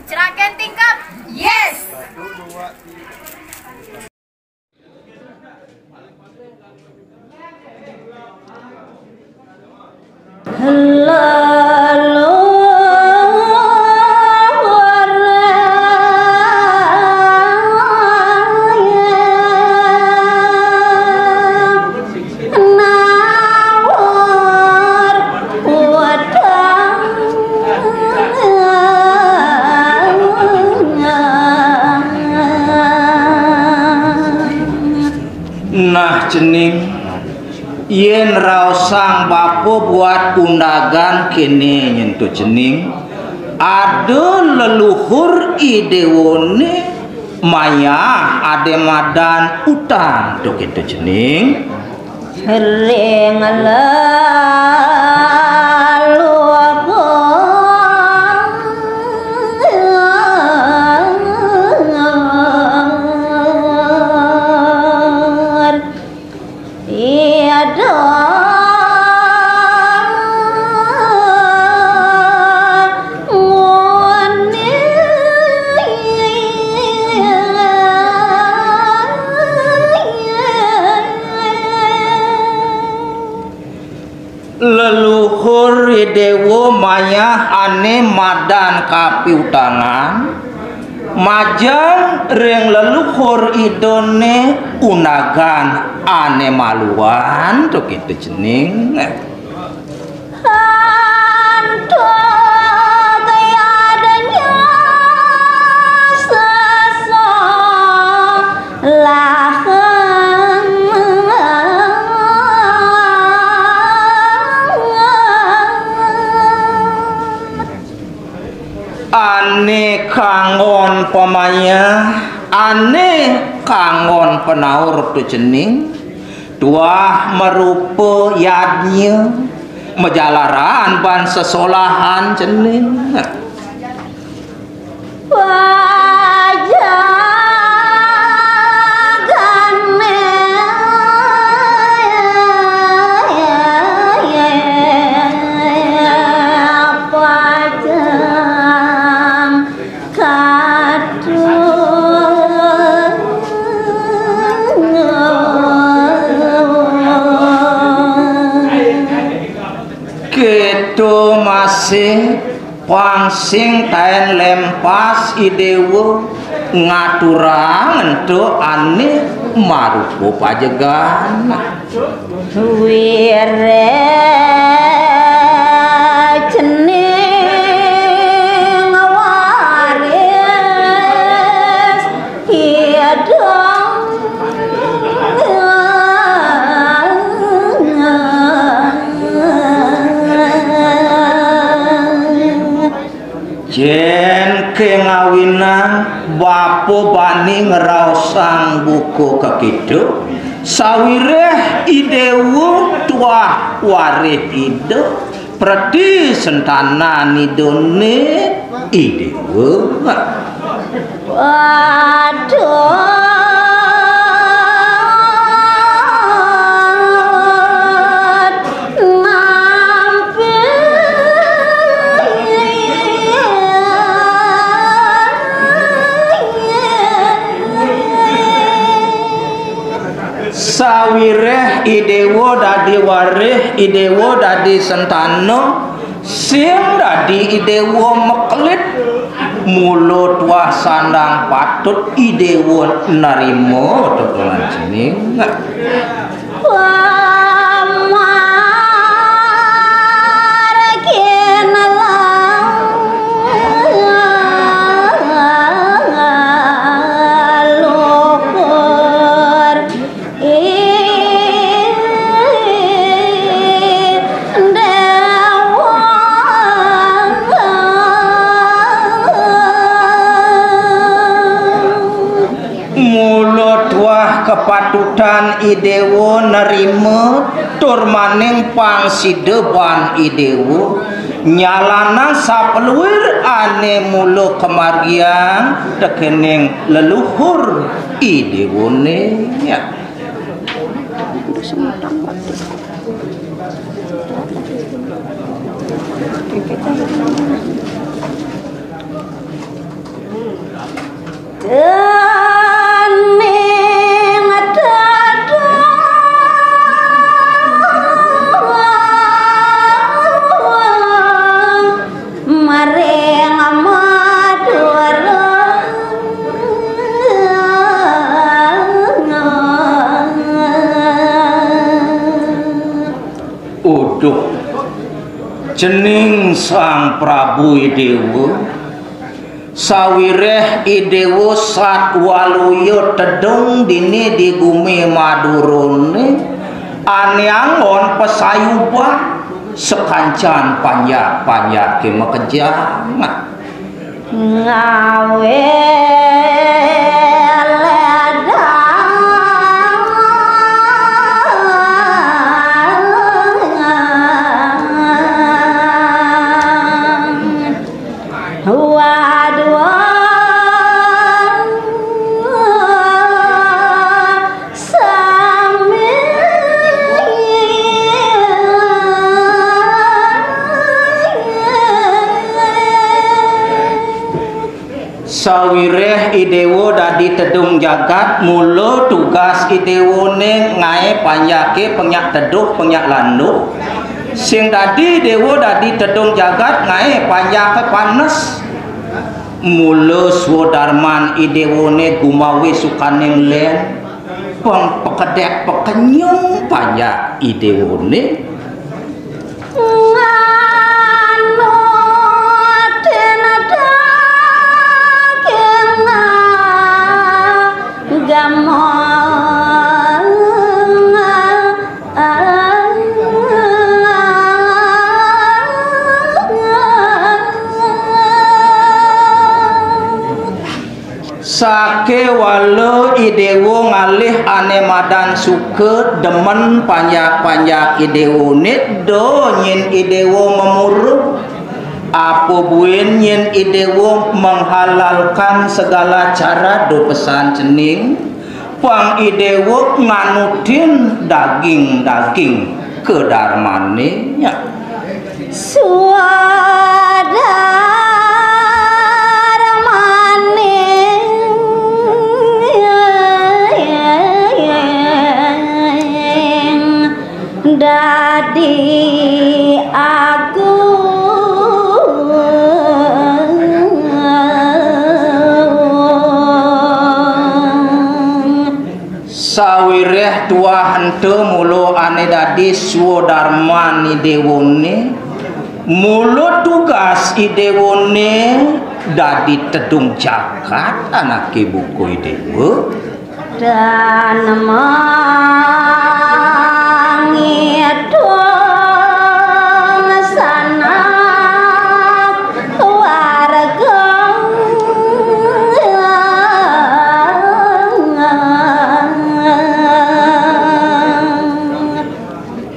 Cerakan tingkap. Yes. Nah cening yen raosang bapo buat undagan kene nyentuh cening ada leluhur idewone maya ade madan utang tuh gitu cening Ring lalu leluhur dewo maya ane madan kapiutangan majang ring leluhur idone unagan ane maluan tuh gitu cening ane kangon pamaya ane kangon penaur tu cening tuah merupa yadnya mejalaraan ban sesolahan cening gitu masih pangsing taen lempas idewo ngaturang ento ane marupo pajegan wire cening waris hiadong jen kengawinan bapo bani ngeraosang buku kekidu sawireh idewu tuah warih ide predi sentana nidone idewu waduh sawireh idewo dadi warih idewo dadi sentano sing dadi idewo meklit mulut wah sandang patut idewo narimo tekelan cening kepatutan idewo nerima tur maning pangsideban idewo nyalanan sapeluir ane mulu kemargian tekening leluhur idewone ya Cening Sang Prabu Idewo sawireh Idewo sat waluyo tedung dini di gumi Madurone ane angon pesayuba sekancan panjak ke mekejang ngawe sawireh Idewo dadi tedung jagat mula tugas Idewo ne ngae panjake penyak teduh penyak landu sing dadi Dewo dadi tedung jagat ngae panjake panes mula swadarman Idewo ne gumawi sukaning len peng pekedek pekenyung panjak Idewo ne sake walau Idewo ngalih ane madan suke demen panjak Idewo nit do nyin Idewo memuruh apa buin nyin Idewo menghalalkan segala cara do pesan cening pang Idewo nganutin daging ke darmane nya dadi aku sawireh tua hente mulu ane dadi swadarman Idewo ne mulu tugas Idewo ne dadi tedung jagat anak ibuku Idewo dan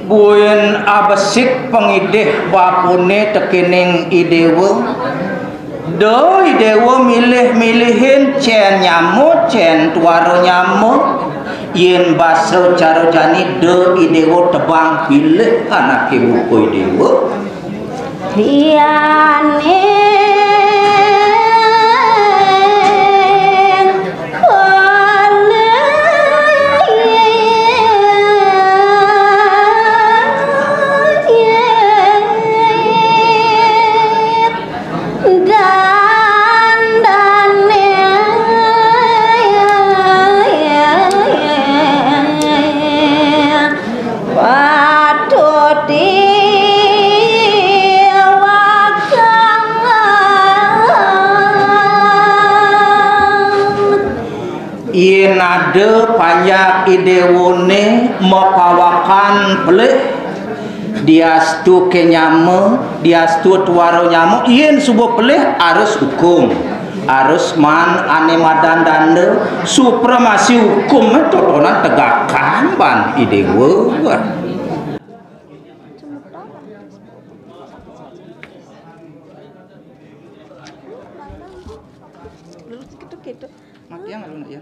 buin abesik pengidih bapune tekening Idewo do Idewo milih-milihin cen nyamuk cen tuaro nyamuk yen baso caro jani do Idewo tebang pilih anak ibuku Idewo liane yen ada panjak Idewo ne makawakan pelih diastu ke nyame diastu tuaro nyamuk yen subuh pelih harus hukum harus man ane madan dande supremasi hukum totonan tegakan ban Idewo mati yang ya